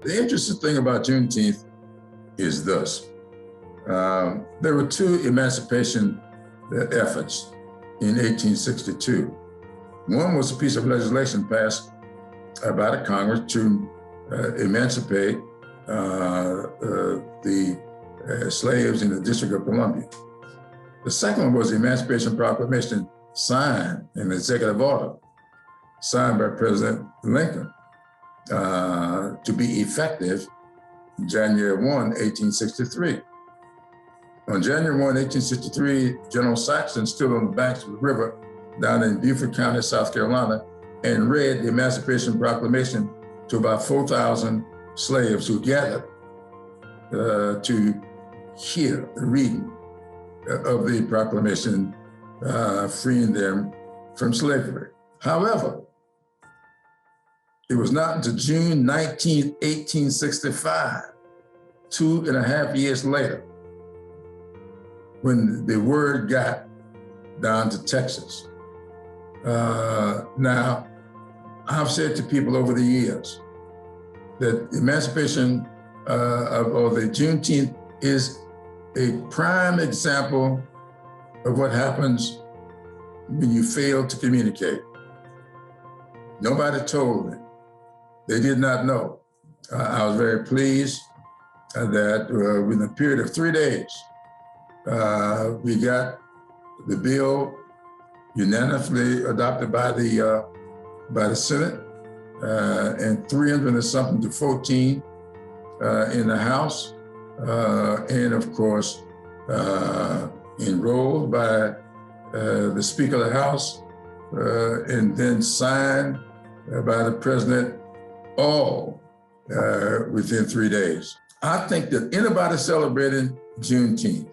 The interesting thing about Juneteenth is this. There were two emancipation efforts in 1862. One was a piece of legislation passed by the Congress to emancipate the slaves in the District of Columbia. The second one was the Emancipation Proclamation signed in an executive order, signed by President Lincoln, to be effective January 1, 1863. On January 1, 1863, General Saxton stood on the banks of the river down in Beaufort County, South Carolina, and read the Emancipation Proclamation to about 4,000 slaves who gathered to hear the reading of the proclamation freeing them from slavery. However, it was not until June 19, 1865, 2.5 years later, when the word got down to Texas. Now, I've said to people over the years that emancipation or the Juneteenth is a prime example of what happens when you fail to communicate. Nobody told them. They did not know. I was very pleased that within a period of 3 days, we got the bill unanimously adopted by the Senate, and 300 and something to 14 in the House, and of course enrolled by the Speaker of the House, and then signed by the President, all within 3 days. I think that anybody celebrating Juneteenth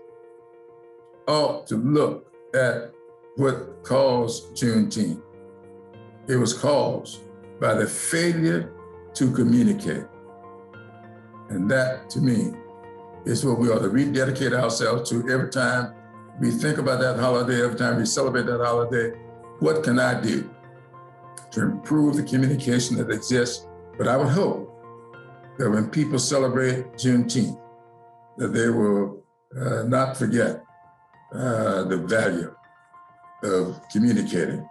ought to look at what caused Juneteenth. It was caused by the failure to communicate. And that, to me, is what we ought to rededicate ourselves to every time we think about that holiday, every time we celebrate that holiday. What can I do to improve the communication that exists? But I would hope that when people celebrate Juneteenth, that they will not forget the value of communicating